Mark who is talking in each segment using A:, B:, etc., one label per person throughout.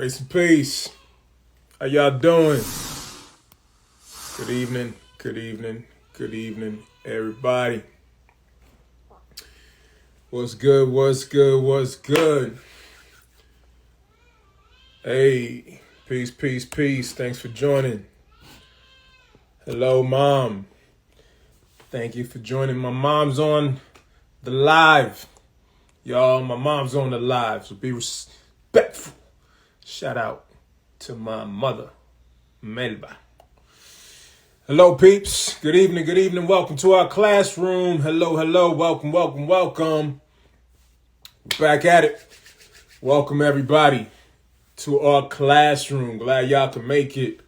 A: Grace and peace. How y'all doing? Good evening, good evening, good evening, everybody. What's good, what's good, what's good? Hey, peace, peace, peace. Thanks for joining. Hello, Mom. Thank you for joining. My mom's on the live. Y'all, my mom's on the live, so be respectful. Shout out to my mother, Melba. Hello, peeps. Good evening, good evening. Welcome to our classroom. Hello, hello. Welcome, welcome, welcome. Back at it. Welcome, everybody, to our classroom. Glad y'all can make it.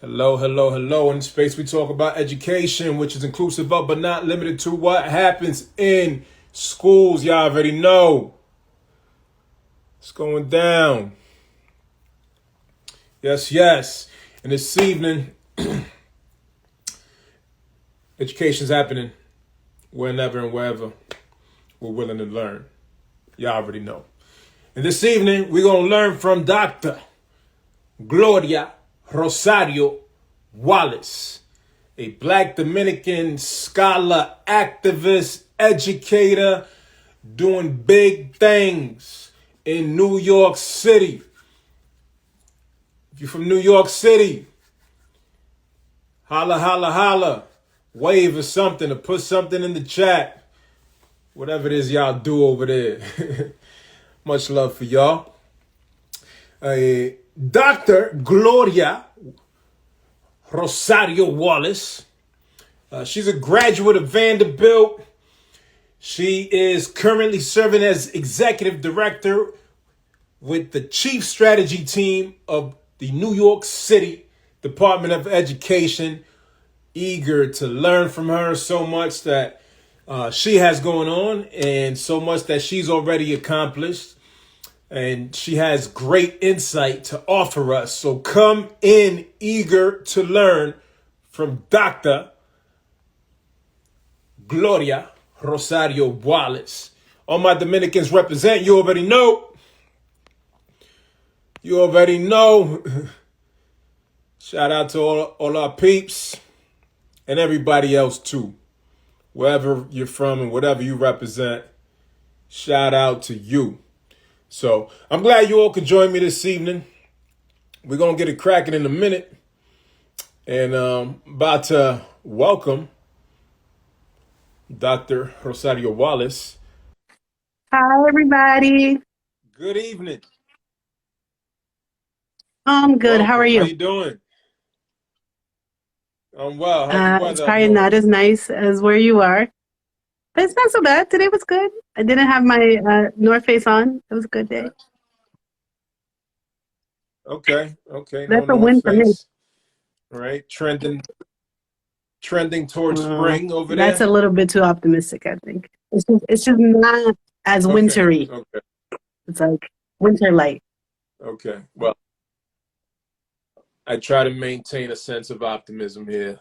A: Hello, hello, hello. In the space, we talk about education, which is inclusive of but not limited to what happens in schools. Y'all already know. It's going down. Yes, yes. And this evening, education's happening whenever and wherever we're willing to learn. Y'all already know. And this evening, we're going to learn from Dr. Gloria Rosario Wallace, a Black Dominican scholar, activist, educator, doing big things in New York City. If you're from New York City, holla, holla, holla. Wave or something or put something in the chat. Whatever it is y'all do over there. Much love for y'all. Dr. Gloria Rosario Wallace. She's a graduate of Vanderbilt. She is currently serving as executive director with the chief strategy team of the New York City Department of Education. Eager to learn from her, so much that she has going on and so much that she's already accomplished. And she has great insight to offer us. So come in eager to learn from Dr. Gloria Rosario Wallace. All my Dominicans represent. You already know. You already know. Shout out to all our peeps and everybody else too. Wherever you're from and whatever you represent, shout out to you. So I'm glad you all could join me this evening. We're going to get it cracking in a minute. And about to welcome Dr. Rosario Wallace.
B: Hi, everybody.
A: Good evening.
B: I'm good.
A: Welcome.
B: How are you?
A: How you doing? I'm well. How's the
B: It's
A: weather up
B: probably
A: north?
B: not as nice as where you are, but it's not so bad. Today was good. I didn't have my North Face on. It was a good day.
A: Okay. No
B: That's a
A: North
B: win for me.
A: Face. All right. Trending towards spring over
B: That's
A: there.
B: a little bit too optimistic, I think. It's just not as wintry.
A: Okay.
B: It's like winter light.
A: Okay. Well, I try to maintain a sense of optimism here.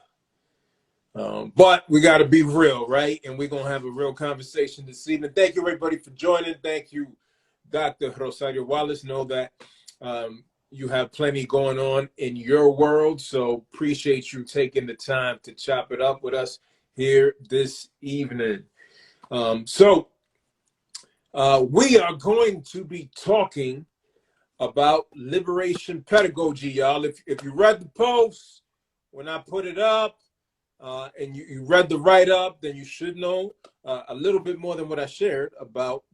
A: But we got to be real, right? And we're going to have a real conversation this evening. Thank you, everybody, for joining. Thank you, Dr. Rosario Wallace. Know that you have plenty going on in your world, so appreciate you taking the time to chop it up with us here this evening. So we are going to be talking about liberation pedagogy, y'all. If you read the post when I put it up, and you read the write-up, then you should know a little bit more than what I shared about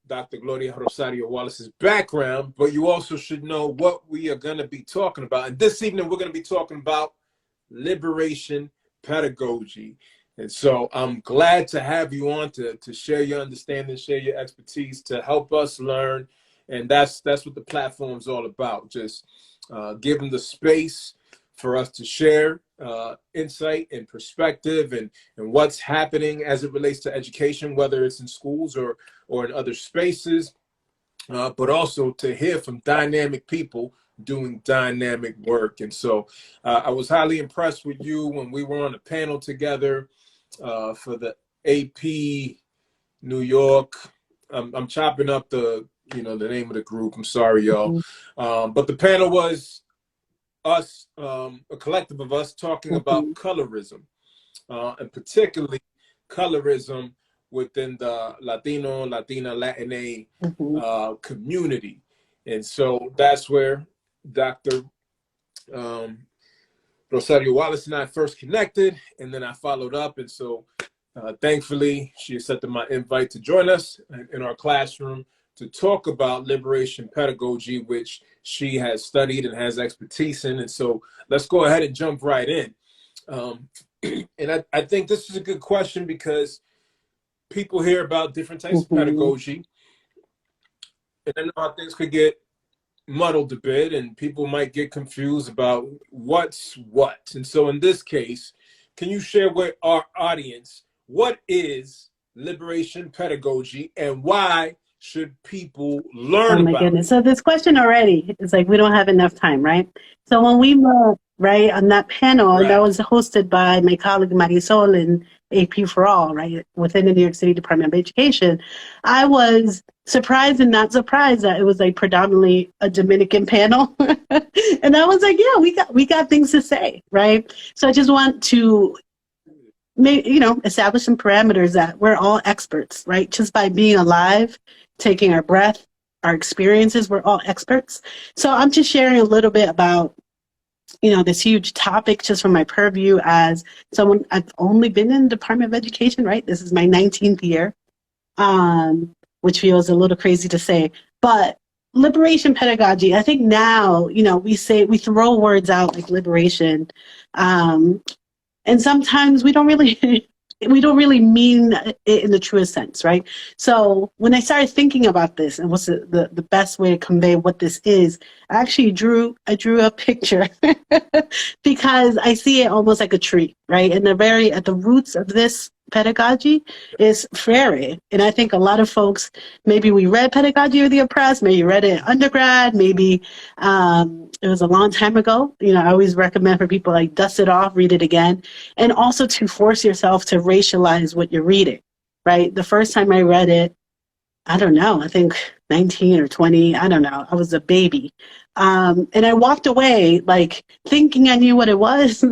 A: Dr. Gloria Rosario Wallace's background, but you also should know what we are going to be talking about. And this evening, we're going to be talking about liberation pedagogy. And so I'm glad to have you on to share your understanding, share your expertise, to help us learn. And that's what the platform's all about, just giving the space for us to share insight and perspective and what's happening as it relates to education, whether it's in schools or in other spaces, but also to hear from dynamic people doing dynamic work. And so I was highly impressed with you when we were on a panel together for the AP New York. I'm chopping up the the name of the group. I'm sorry, y'all.
B: Mm-hmm.
A: But the panel was us, a collective of us talking about
B: Mm-hmm.
A: colorism, and particularly colorism within the Latino, Latina, Latina community. And so that's where Dr. Rosario Wallace and I first connected, and then I followed up. And so thankfully, she accepted my invite to join us in our classroom to talk about liberation pedagogy, which she has studied and has expertise in. And so let's go ahead and jump right in. And I think this is a good question because people hear about different types of pedagogy, and I know how things could get muddled a bit, and people might get confused about what's what. And so in this case, can you share with our audience what is liberation pedagogy and why should people learn about
B: goodness.
A: it?
B: So this question already is like, we don't have enough time, right? So when we met, right, on that panel, and that was hosted by my colleague Marisol and AP for All, right, within the New York City Department of Education, I was surprised and not surprised that it was like predominantly a Dominican panel. And I was like, yeah, we got things to say, right? So I just want to establish some parameters that we're all experts, right? Just by being alive, taking our breath, our experiences, we're all experts. So I'm just sharing a little bit about, this huge topic just from my purview as someone. I've only been in the Department of Education, right? This is my 19th year, which feels a little crazy to say, but liberation pedagogy, I think now, we throw words out like liberation, and sometimes we don't really mean it in the truest sense, right? So when I started thinking about this and what's the best way to convey what this is, I actually drew a picture because I see it almost like a tree, right? And at the roots of this pedagogy is Freire. And I think a lot of folks, maybe we read Pedagogy of the Oppressed, maybe you read it in undergrad, maybe it was a long time ago. I always recommend for people like dust it off, read it again, and also to force yourself to racialize what you're reading, right? The first time I read it, I don't know, I think 19 or 20, I don't know. I was a baby. And I walked away like thinking I knew what it was.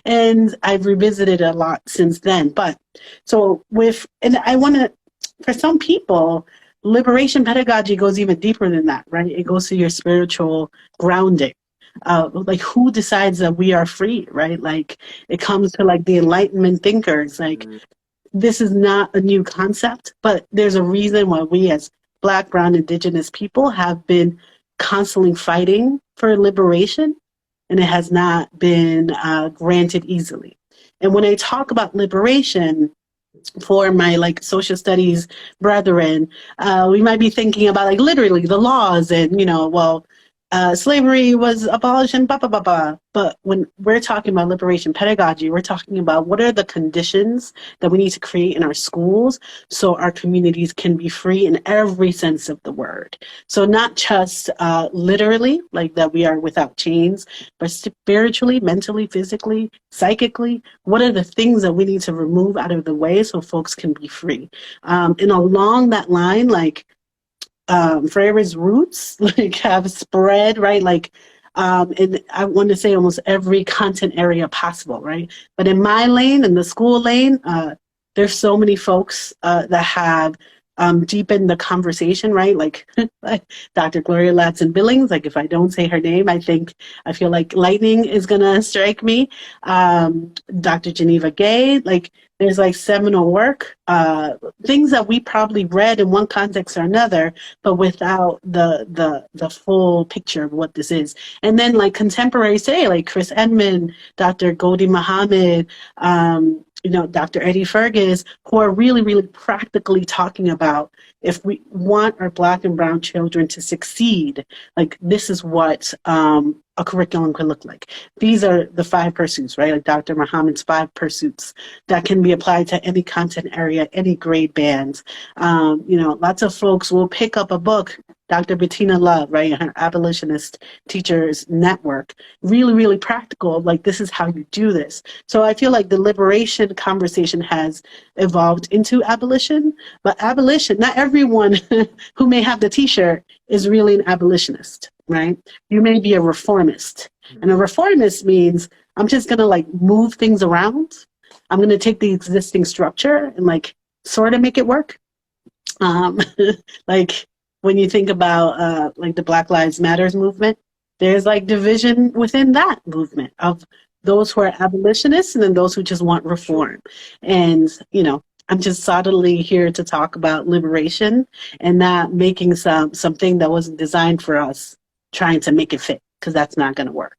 B: And I've revisited it a lot since then. But for some people, liberation pedagogy goes even deeper than that, right? It goes to your spiritual grounding. Like who decides that we are free, right? Like it comes to like the Enlightenment thinkers, like this is not a new concept, but there's a reason why we as Black, Brown, Indigenous people have been constantly fighting for liberation, and it has not been granted easily. And when I talk about liberation for my like social studies brethren, we might be thinking about like literally the laws and, slavery was abolished and blah, blah, blah, blah. But when we're talking about liberation pedagogy, we're talking about what are the conditions that we need to create in our schools so our communities can be free in every sense of the word. So not just literally, like that we are without chains, but spiritually, mentally, physically, psychically, what are the things that we need to remove out of the way so folks can be free? And along that line, like, Freire's roots like have spread, right? Like, and I want to say almost every content area possible, right? But in my lane, in the school lane, there's so many folks that have deepened the conversation, right? Like, like Dr. Gloria Ladson Billings, like if I don't say her name, I feel like lightning is gonna strike me. Dr. Geneva Gay, like there's like seminal work, things that we probably read in one context or another, but without the full picture of what this is. And then like contemporaries today, like Chris Edmond, Dr. Gholdy Muhammad, Dr. Eddie Fergus, who are really, really practically talking about if we want our Black and Brown children to succeed, like this is what a curriculum could look like. These are the 5 pursuits, right? Like Dr. Muhammad's 5 pursuits that can be applied to any content area, any grade band. Lots of folks will pick up a book Dr. Bettina Love, right, her abolitionist teachers network, really, really practical. Like, this is how you do this. So I feel like the liberation conversation has evolved into abolition, but abolition, not everyone who may have the t-shirt is really an abolitionist, right? You may be a reformist. And a reformist means I'm just going to like move things around. I'm going to take the existing structure and like sort of make it work. Like when you think about like the Black Lives Matters movement, there's like division within that movement of those who are abolitionists and then those who just want reform. And, you know, I'm just solidly here to talk about liberation and not making something that wasn't designed for us, trying to make it fit, because that's not going to work.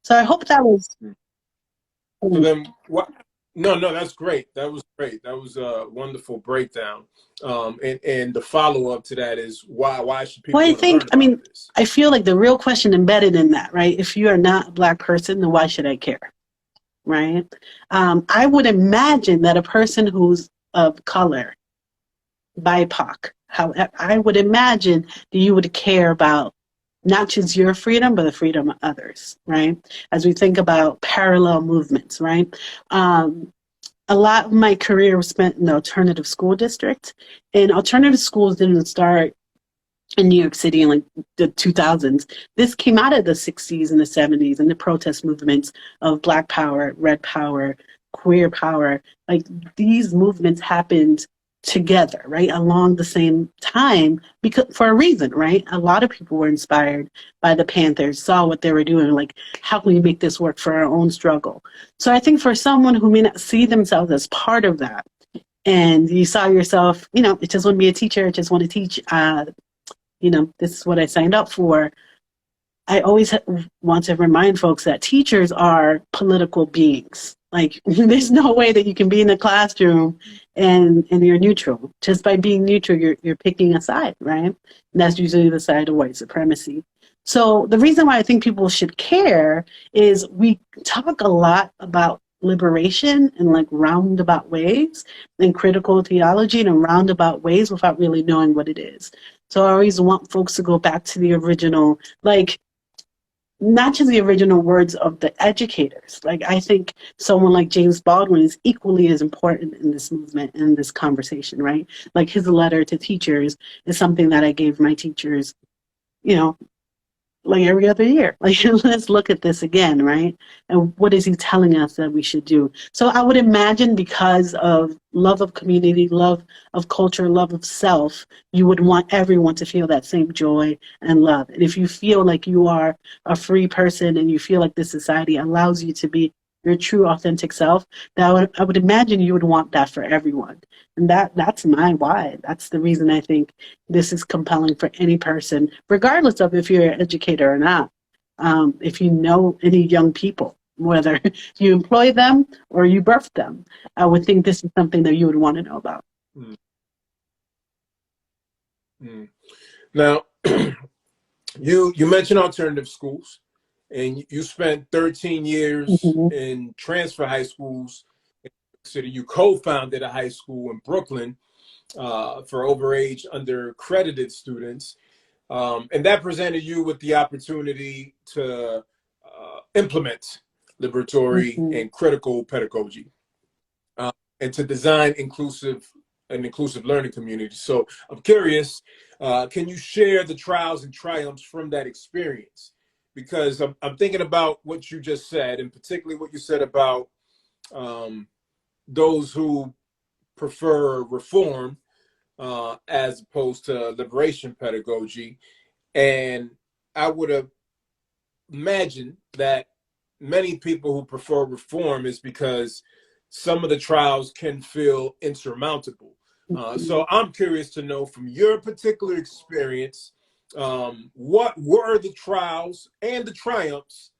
B: So I hope that was.
A: So then what? No, that's great. That was great. That was a wonderful breakdown. And the follow-up to that is why should people
B: Well, I mean,
A: this?
B: I feel like the real question embedded in that, right? If you are not a Black person, then why should I care, right? I would imagine that a person who's of color, BIPOC, however, I would imagine that you would care about not just your freedom, but the freedom of others, right? As we think about parallel movements, right? A lot of my career was spent in the alternative school district, and alternative schools didn't start in New York City in like the 2000s. This came out of the 60s and the 70s and the protest movements of Black power, red power, queer power. Like these movements happened together, right, along the same time, because for a reason, right? A lot of people were inspired by the Panthers, saw what they were doing, like, how can we make this work for our own struggle? So I think for someone who may not see themselves as part of that, and you saw yourself, you know, I just want to be a teacher, I just want to teach, you know, this is what I signed up for. I always want to remind folks that teachers are political beings. Like, there's no way that you can be in a classroom and you're neutral. Just by being neutral, you're picking a side, right? And that's usually the side of white supremacy. So the reason why I think people should care is we talk a lot about liberation in like roundabout ways and critical theology in roundabout ways without really knowing what it is. So I always want folks to go back to the original, like, not just the original words of the educators. Like, I think someone like James Baldwin is equally as important in this movement, in this conversation, right? Like his letter to teachers is something that I gave my teachers, you know, like every other year. Like, let's look at this again, right? And what is he telling us that we should do? So I would imagine because of love of community, love of culture, love of self, you would want everyone to feel that same joy and love. And if you feel like you are a free person and you feel like this society allows you to be your true authentic self, I would imagine you would want that for everyone. And that's my why. That's the reason I think this is compelling for any person, regardless of if you're an educator or not. If you know any young people, whether you employ them or you birth them, I would think this is something that you would want to know about.
A: Now, you mentioned alternative schools, and you spent 13 years in transfer high schools. So you co-founded a high school in Brooklyn for overaged, undercredited students. And that presented you with the opportunity to implement liberatory and critical pedagogy and to design an inclusive learning community. So I'm curious, can you share the trials and triumphs from that experience? Because I'm thinking about what you just said, and particularly what you said about those who prefer reform as opposed to liberation pedagogy. And I would imagine that many people who prefer reform is because some of the trials can feel insurmountable. So I'm curious to know from your particular experience, what were the trials and the triumphs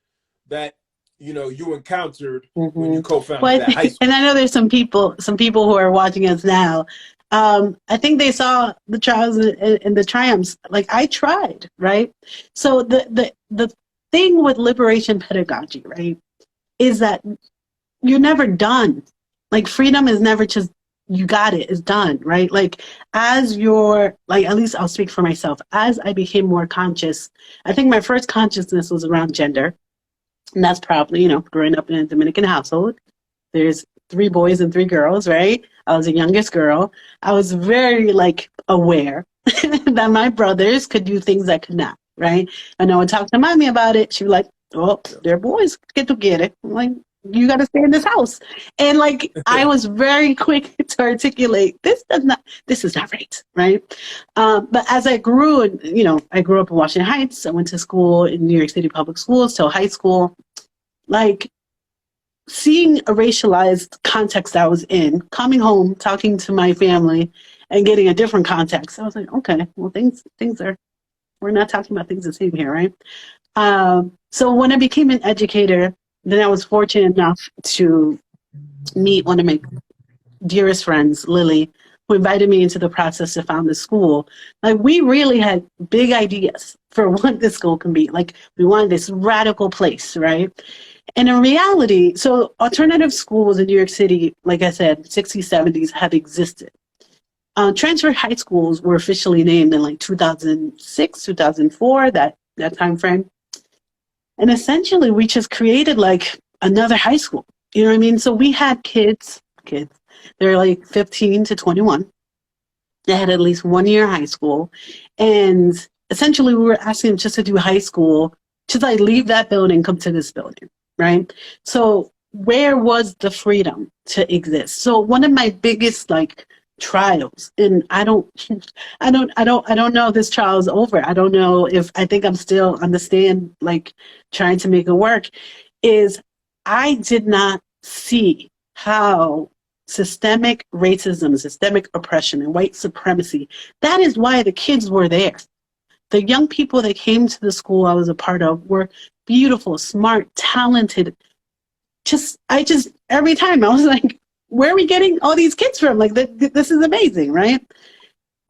A: that you encountered when you co-founded that high school?
B: And I know there's some people who are watching us now. I think they saw the trials and the triumphs. Like, I tried, right? So the thing with liberation pedagogy, right, is that you're never done. Like, freedom is never just you got it, it's done, right? Like as you're, like, at least I'll speak for myself, as I became more conscious, I think my first consciousness was around gender. And that's probably, growing up in a Dominican household. There's 3 boys and 3 girls, right? I was the youngest girl. I was very like aware that my brothers could do things I could not, right? And I would talk to mommy about it. She'd be like, "Oh, they're boys, get together." I'm like, "You got to stay in this house." And like, I was very quick to articulate, this is not right, right? But as I grew, and I grew up in Washington Heights. I went to school in New York City public schools till high school. Like, seeing a racialized context I was in, coming home, talking to my family, and getting a different context, I was like, okay, well, things are, we're not talking about things the same here, right? So when I became an educator, then I was fortunate enough to meet one of my dearest friends, Lily, who invited me into the process to found the school. Like, we really had big ideas for what this school can be. Like, we wanted this radical place, right? And in reality, so alternative schools in New York City, like I said, 60s, 70s have existed. Transfer high schools were officially named in like 2006, 2004, that time frame. And essentially, we just created like another high school. You know what I mean? So we had kids, they're like 15 to 21. They had at least 1 year high school. And essentially, we were asking them just to do high school, just like leave that building, come to this building, right? So where was the freedom to exist? So one of my biggest like trials, and I don't know if this trial is over. I don't know if, I think I'm still on the stand, like trying to make it work, is I did not see how systemic racism, systemic oppression, and white supremacy, that is why the kids were there. The young people that came to the school I was a part of were beautiful, smart, talented. Every time I was like, where are we getting all these kids from? Like, this is amazing, right?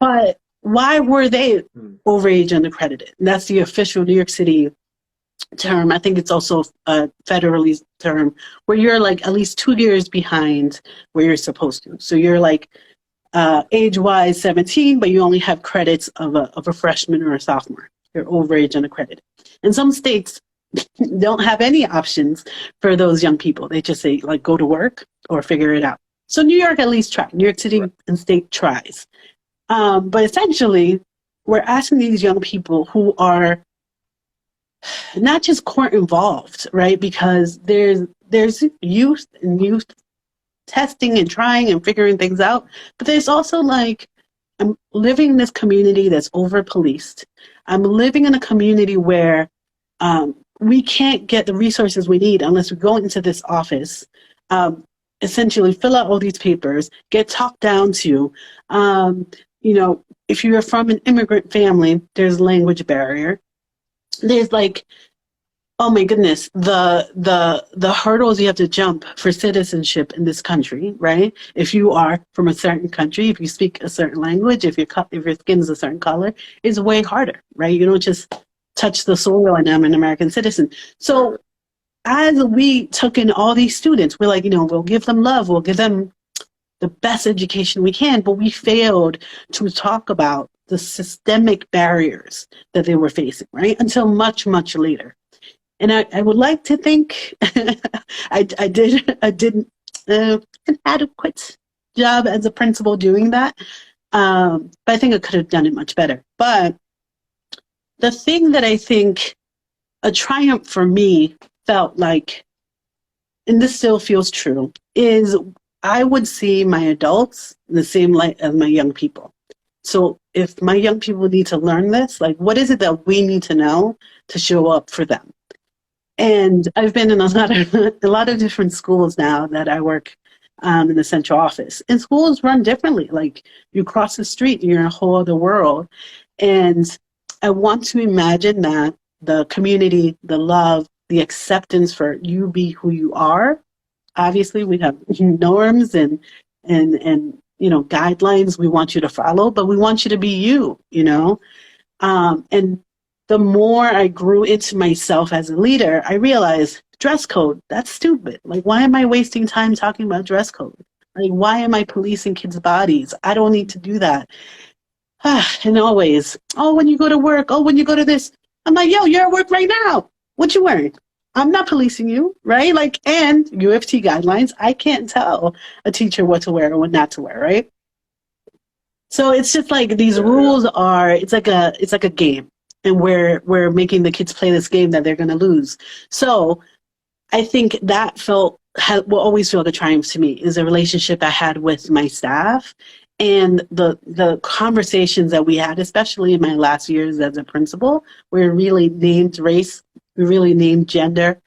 B: But why were they overaged and accredited? And that's the official New York City term. I think it's also a federally term, where you're like at least 2 years behind where you're supposed to. So you're like age-wise 17, but you only have credits of a freshman or a sophomore. You're overaged and accredited. And some states don't have any options for those young people. They just say, like, go to work or figure it out. So New York at least tried. New York City and state tries. But essentially, we're asking these young people who are not just court involved, right? Because there's youth testing and trying and figuring things out. But there's also like, I'm living in this community that's over-policed. I'm living in a community where we can't get the resources we need unless we go into this office, essentially fill out all these papers, get talked down to. If you're from an immigrant family, there's language barrier. There's like, oh my goodness, the hurdles you have to jump for citizenship in this country, right? If you are from a certain country, if you speak a certain language, if your skin is a certain color, is way harder, right? You don't just touch the soil and I'm an American citizen. So as we took in all these students, we're like, we'll give them love, we'll give them the best education we can, but we failed to talk about the systemic barriers that they were facing, right? Until much, much later. And I would like to think I did an adequate job as a principal doing that. But I think I could have done it much better. But the thing that I think a triumph for me felt like, and this still feels true, is I would see my adults in the same light as my young people. So if my young people need to learn this, like, what is it that we need to know to show up for them? And I've been in a lot of different schools now that I work in the central office. And schools run differently. Like, you cross the street and you're in a whole other world. And I want to imagine that the community, the love, the acceptance for you be who you are. Obviously, we have norms and guidelines we want you to follow, but we want you to be you, And the more I grew into myself as a leader, I realized dress code, that's stupid. Like, why am I wasting time talking about dress code? Like, why am I policing kids' bodies? I don't need to do that. And always, oh, when you go to work, oh, when you go to this. I'm like, yo, you're at work right now. What you wearing? I'm not policing you, right? Like, and UFT guidelines, I can't tell a teacher what to wear or what not to wear, right? So it's just like these rules are, it's like a game. And we're making the kids play this game that they're gonna lose. So I think that will always feel the triumph to me is a relationship I had with my staff and the conversations that we had, especially in my last years as a principal, where we really named race, we really named gender.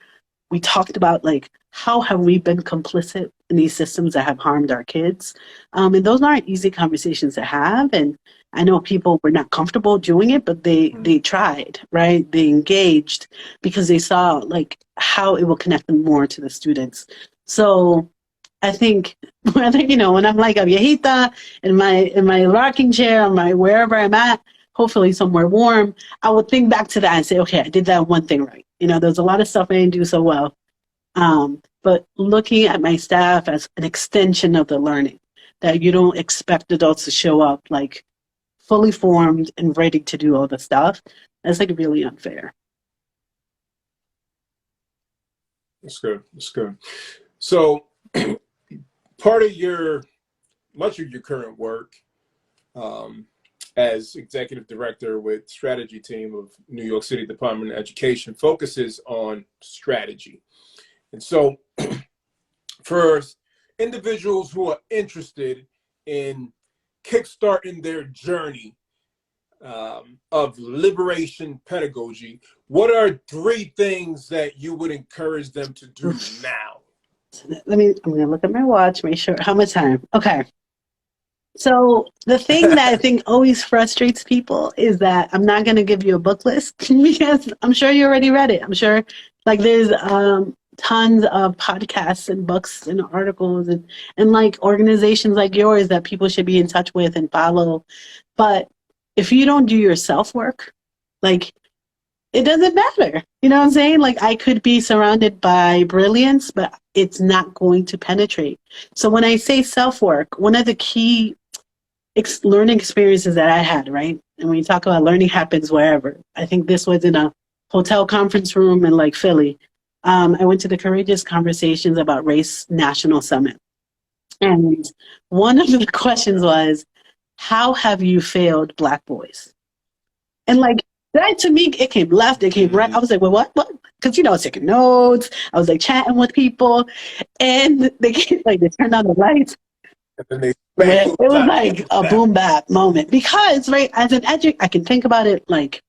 B: We talked about like how have we been complicit in these systems that have harmed our kids, and those aren't easy conversations to have. And I know people were not comfortable doing it, but they tried, right? They engaged because they saw like how it will connect them more to the students. So I think whether, when I'm like a viejita in my rocking chair, on my wherever I'm at, hopefully somewhere warm, I would think back to that and say, okay, I did that one thing right. There's a lot of stuff I didn't do so well. But looking at my staff as an extension of the learning, that you don't expect adults to show up like fully formed and ready to do all the stuff, that's like really unfair.
A: That's good. That's good. So part of much of your current work as executive director with strategy team of New York City Department of Education focuses on strategy. And so for individuals who are interested in kickstarting their journey of liberation pedagogy, what are 3 things that you would encourage them to do now?
B: I'm going to look at my watch, make sure, how much time? Okay. So the thing that I think always frustrates people is that I'm not going to give you a book list because I'm sure you already read it. I'm sure like there's tons of podcasts and books and articles and like organizations like yours that people should be in touch with and follow. But if you don't do your self-work, like it doesn't matter. You know what I'm saying? Like I could be surrounded by brilliance, but it's not going to penetrate. So when I say self-work, one of the key learning experiences that I had, right? And when you talk about learning happens wherever, I think this was in a hotel conference room in like Philly. I went to the Courageous Conversations About Race National Summit. And one of the questions was, how have you failed Black boys? And like that to me, it came left, it came right. I was like, well, what? Because, I was taking notes. I was like chatting with people and they turned on the lights.
A: And then
B: it was like a boom bap moment because, right, as an educator, I can think about it like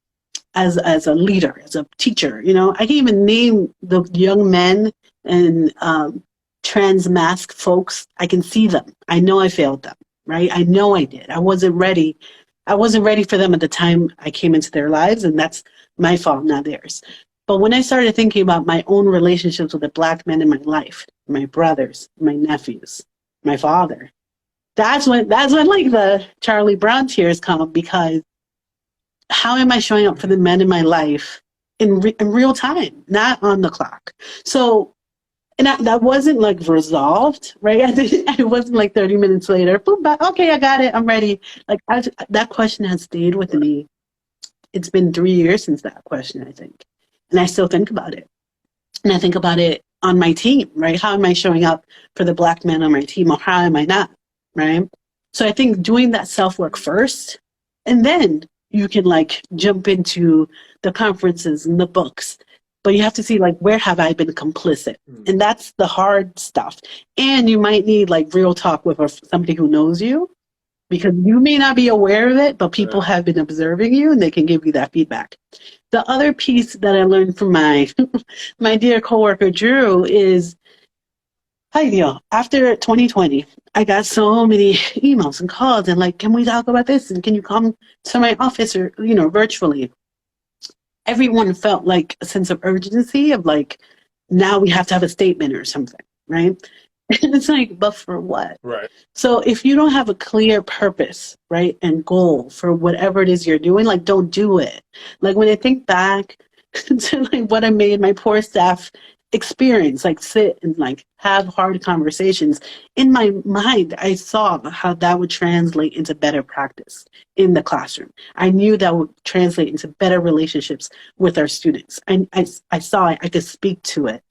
B: as a leader, as a teacher, I can even name the young men and trans mask folks. I can see them. I know I failed them, right? I know I did. I wasn't ready. I wasn't ready for them at the time I came into their lives, and that's my fault, not theirs. But when I started thinking about my own relationships with the Black men in my life, my brothers, my nephews, my father, that's when like the Charlie Brown tears come, because how am I showing up for the men in my life in real time, not on the clock? So, and that wasn't like resolved, right? It wasn't like 30 minutes later, boom, okay, I got it, I'm ready. Like that question has stayed with me. It's been 3 years since that question, I think. And I still think about it. And I think about it on my team, right? How am I showing up for the Black men on my team, or how am I not, right? So I think doing that self-work first, and then you can like jump into the conferences and the books, but you have to see like, where have I been complicit? And that's the hard stuff. And you might need like real talk with somebody who knows you, because you may not be aware of it, but people have been observing you and they can give you that feedback. The other piece that I learned from my my dear coworker Drew is, after 2020, I got so many emails and calls and like, can we talk about this? And can you come to my office or, virtually? Everyone felt like a sense of urgency of like, now we have to have a statement or something, right? And it's like, but for what?
A: Right.
B: So if you don't have a clear purpose, right, and goal for whatever it is you're doing, like, don't do it. Like when I think back to like what I made my poor staff experience, like sit and like have hard conversations, in my mind, I saw how that would translate into better practice in the classroom. I knew that would translate into better relationships with our students. I saw it, I could speak to it.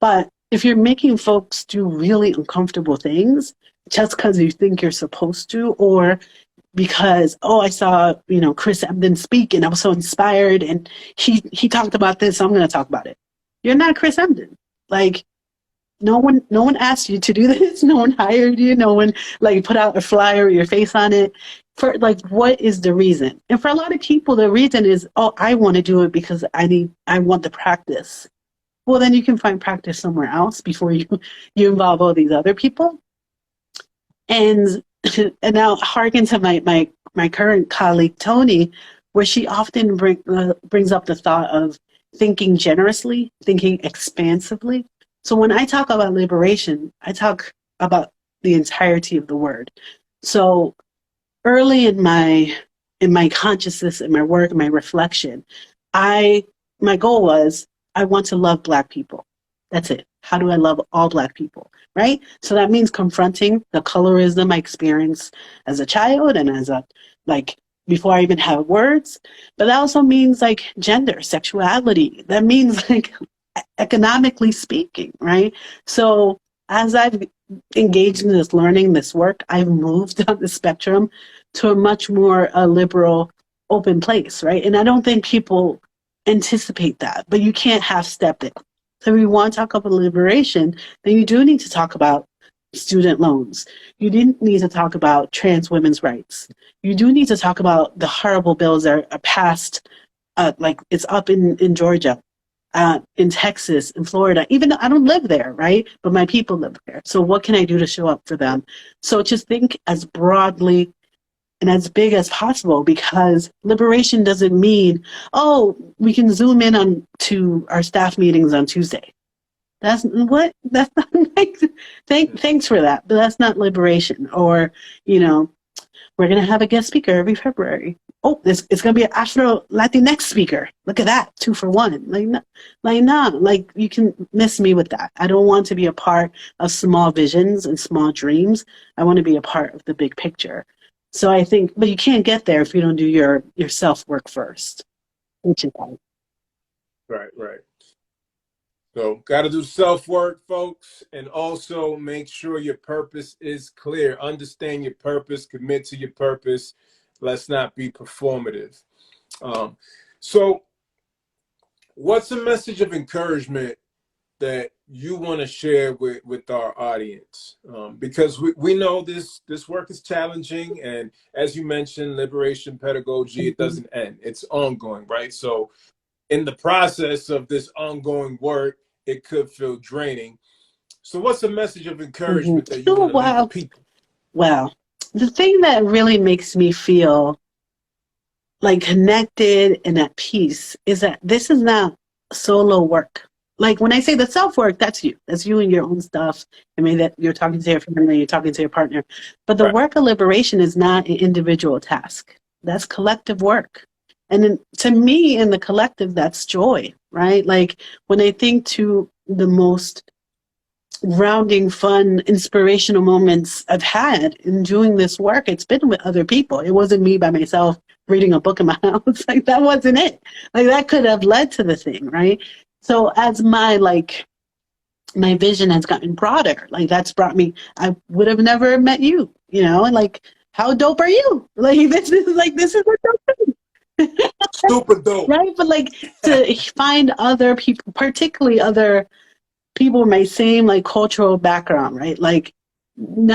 B: But if you're making folks do really uncomfortable things just because you think you're supposed to, or because, oh, I saw, Chris Emdin speak and I was so inspired and he talked about this, so I'm going to talk about it. You're not Chris Emdin. Like, no one asked you to do this. No one hired you. No one like put out a flyer with your face on it. For like, what is the reason? And for a lot of people, the reason is, oh, I want to do it because I want the practice. Well, then you can find practice somewhere else before you involve all these other people. And now harken to my current colleague Tony, where she often brings up the thought of thinking generously, thinking expansively. So when I talk about liberation, I talk about the entirety of the word. So early in my consciousness, in my work, in my reflection, my goal was, I want to love Black people. That's it. How do I love all Black people, right? So that means confronting the colorism I experienced as a child and as before I even have words. But that also means like gender, sexuality. That means like economically speaking, right? So as I've engaged in this learning, this work, I've moved on the spectrum to a much more liberal, open place, right? And I don't think people anticipate that, but you can't half-step it. So if you want to talk about liberation, then you do need to talk about student loans. You didn't need to talk about trans women's rights. You do need to talk about the horrible bills that are passed, like it's up in Georgia, in Texas, in Florida, even though I don't live there, right? But my people live there. So what can I do to show up for them? So just think as broadly and as big as possible, because liberation doesn't mean, oh, we can zoom in on to our staff meetings on Tuesday. That's not like, thanks for that, but that's not liberation. Or, we're going to have a guest speaker every February. Oh, it's going to be an Afro-Latinx speaker. Look at that, 2 for 1. Like you can miss me with that. I don't want to be a part of small visions and small dreams. I want to be a part of the big picture. So I think, but you can't get there if you don't do your self-work first. Which is
A: Right. So got to do self-work, folks, and also make sure your purpose is clear. Understand your purpose, commit to your purpose. Let's not be performative. So what's a message of encouragement that you want to share with our audience? Because we know this work is challenging, and as you mentioned, liberation pedagogy, it doesn't end. It's ongoing, right? So in the process of this ongoing work, it could feel draining. So what's a message of encouragement that you want to leave the people?
B: Wow. The thing that really makes me feel like connected and at peace is that this is not solo work. Like when I say the self-work, that's you and your own stuff. I mean, that you're talking to your family, you're talking to your partner. But the work of liberation is not an individual task. That's collective work. And then, to me, in the collective, that's joy, right? Like when I think to the most grounding, fun, inspirational moments I've had in doing this work, it's been with other people. It wasn't me by myself reading a book in my house. Like that wasn't it. Like that could have led to the thing, right? So as my vision has gotten broader, like that's brought me, I would have never met you, and like, how dope are you? Like this is a dope thing.
A: Super dope.
B: Right? But like to find other people, particularly other people with my same like cultural background, right? Like when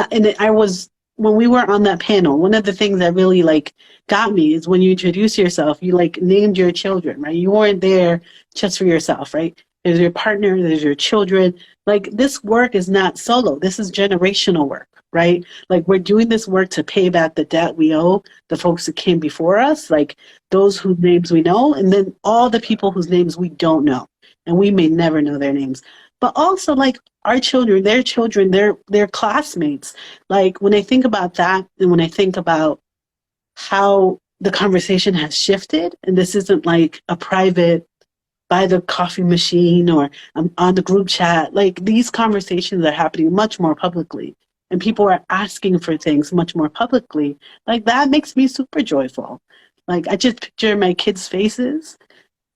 B: we were on that panel, one of the things that really like got me is when you introduce yourself, you like named your children, right? You weren't there just for yourself, right? There's your partner, there's your children. Like this work is not solo. This is generational work, right? Like we're doing this work to pay back the debt we owe the folks that came before us, like those whose names we know, and then all the people whose names we don't know, and we may never know their names. But also like our children, their classmates. Like when I think about that, and when I think about how the conversation has shifted, and this isn't like a private by the coffee machine, or I'm on the group chat. Like, these conversations are happening much more publicly, and people are asking for things much more publicly. Like, that makes me super joyful. Like, I just picture my kids' faces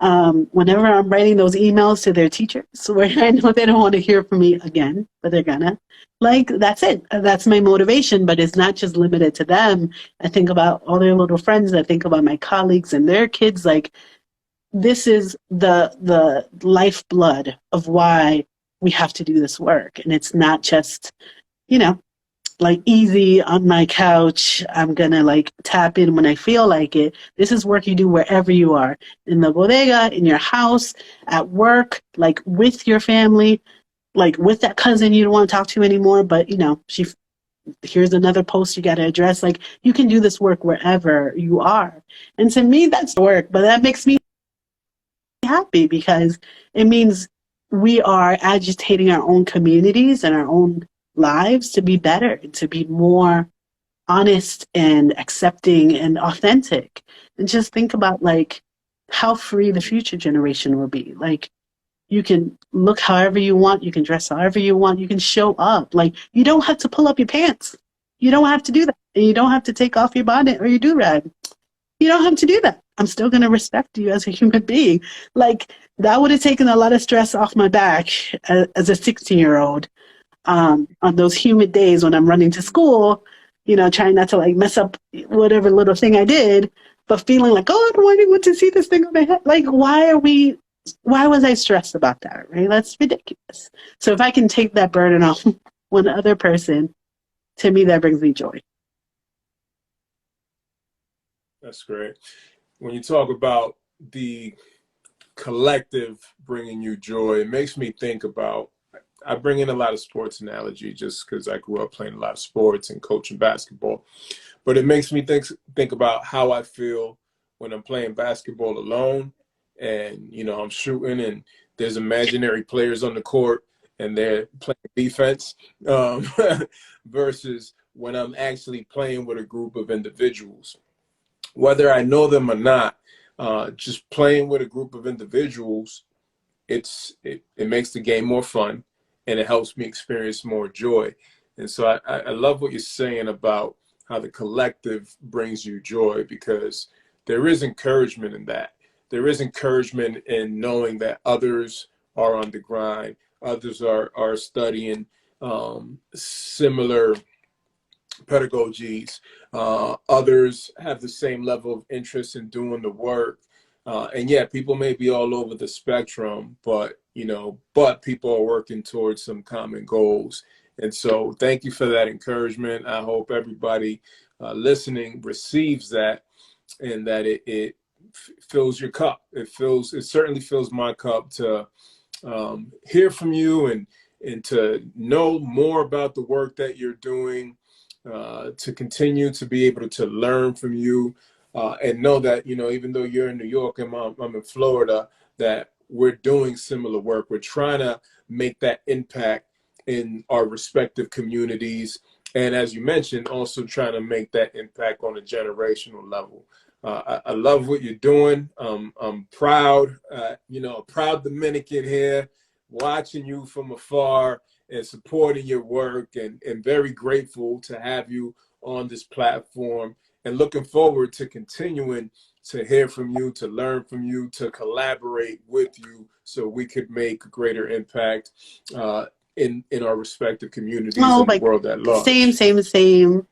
B: whenever I'm writing those emails to their teachers where I know they don't want to hear from me again, but they're gonna. Like, that's it. That's my motivation, but it's not just limited to them. I think about all their little friends. I think about my colleagues and their kids. Like, this is the lifeblood of why we have to do this work. And it's not just, you know, like easy on my couch. I'm gonna like tap in when I feel like it. This is work you do wherever you are, in the bodega, in your house, at work, like with your family, like with that cousin you don't want to talk to anymore, but you know, here's another post you got to address. Like, you can do this work wherever you are. And to me, that's work, but that makes me happy because it means we are agitating our own communities and our own lives to be better, to be more honest and accepting and authentic. And just think about like how free the future generation will be. Like, you can look however you want, you can dress however you want, you can show up. Like, you don't have to pull up your pants. You don't have to do that. And you don't have to take off your bonnet or your do-rag. You don't have to do that. I'm still going to respect you as a human being. Like, that would have taken a lot of stress off my back as a 16-year-old on those humid days when I'm running to school, you know, trying not to like mess up whatever little thing I did, but feeling like, oh, I don't want anyone to see this thing on my head. Like, why was I stressed about that, right? That's ridiculous. So if I can take that burden off one other person, to me, that brings me joy.
A: That's great. When you talk about the collective bringing you joy, it makes me think about, I bring in a lot of sports analogy just because I grew up playing a lot of sports and coaching basketball. But it makes me think about how I feel when I'm playing basketball alone and, you know, I'm shooting and there's imaginary players on the court and they're playing defense versus when I'm actually playing with a group of individuals. Whether I know them or not, just playing with a group of individuals, it makes the game more fun and it helps me experience more joy. And so I love what you're saying about how the collective brings you joy, because there is encouragement in that. There is encouragement in knowing that others are on the grind, others are studying similar pedagogies, others have the same level of interest in doing the work. And yeah, people may be all over the spectrum, but people are working towards some common goals. And so thank you for that encouragement. I hope everybody listening receives that, and that it fills your cup. It certainly fills my cup to hear from you and to know more about the work that you're doing, to continue to be able to learn from you, and know that, even though you're in New York and I'm in Florida, that we're doing similar work. We're trying to make that impact in our respective communities. And as you mentioned, also trying to make that impact on a generational level. I love what you're doing. I'm proud, a proud Dominican here, watching you from afar and supporting your work, and very grateful to have you on this platform, and looking forward to continuing to hear from you, to learn from you, to collaborate with you so we could make a greater impact in our respective communities and the world at large.
B: Same.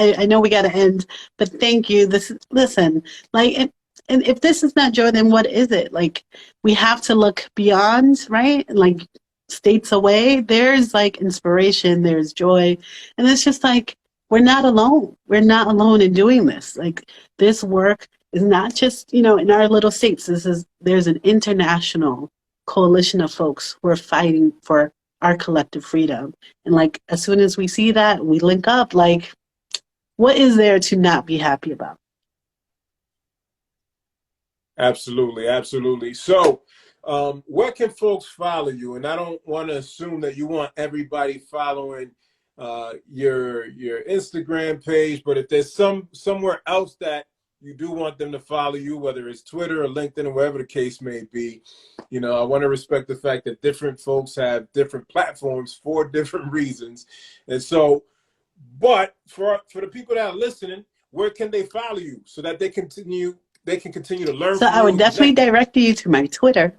B: I know we got to end, but thank you. Listen, like, and if this is not joy, then what is it? Like, we have to look beyond, right? Like, states away, there's like inspiration, there's joy. And it's just like, we're not alone. We're not alone in doing this. Like, this work is not just, in our little states. There's an international coalition of folks who are fighting for our collective freedom. And like, as soon as we see that, we link up. Like, what is there to not be happy about?
A: Absolutely. So, where can folks follow you? And I don't want to assume that you want everybody following your Instagram page, but if there's somewhere else that you do want them to follow you, whether it's Twitter or LinkedIn or wherever the case may be. You know, I want to respect the fact that different folks have different platforms for different reasons. And so, but for the people that are listening, where can they follow you so that they can continue to learn
B: So
A: from
B: I
A: you
B: would
A: and
B: definitely
A: connect?
B: direct you to my Twitter.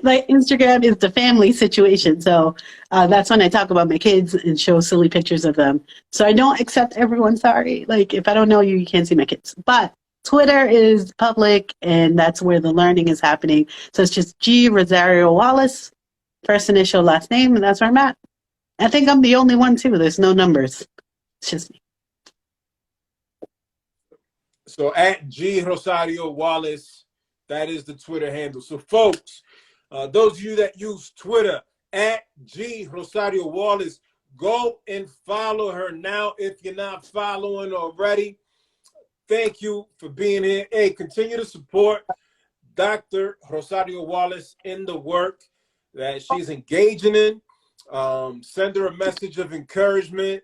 B: Like Instagram is the family situation. So that's when I talk about my kids and show silly pictures of them. So I don't accept everyone. Sorry. Like if I don't know you, you can't see my kids. But Twitter is public and that's where the learning is happening. So it's just G Rosario Wallace, first initial, last name, and that's where I'm at. I think I'm the only one too. There's no numbers. It's just me.
A: So at G Rosario Wallace, that is the Twitter handle. So folks, those of you that use Twitter at G Rosario Wallace, go and follow her now if you're not following already. Thank you for being here. Hey, continue to support Dr. Rosario Wallace in the work that she's engaging in. Send her a message of encouragement.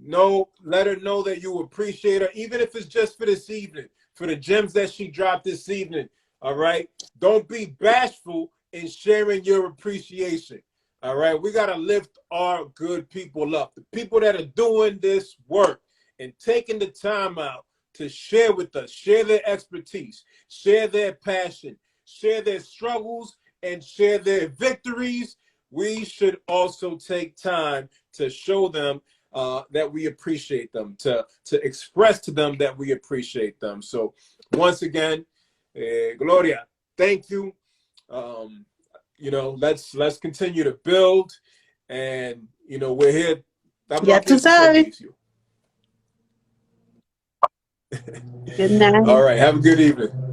A: Let her know that you appreciate her, even if it's just for this evening, for the gems that she dropped this evening. All right. Don't be bashful in sharing your appreciation. All right. We got to lift our good people up, the people that are doing this work and taking the time out to share with us, share their expertise, share their passion, share their struggles, and share their victories. We should also take time to show them that we appreciate them, to express to them that we appreciate them. So once again, Gloria, thank you. You know, let's continue to build, and you know, we're here.
B: Ya tú sabes. Good night.
A: All right, have a good evening.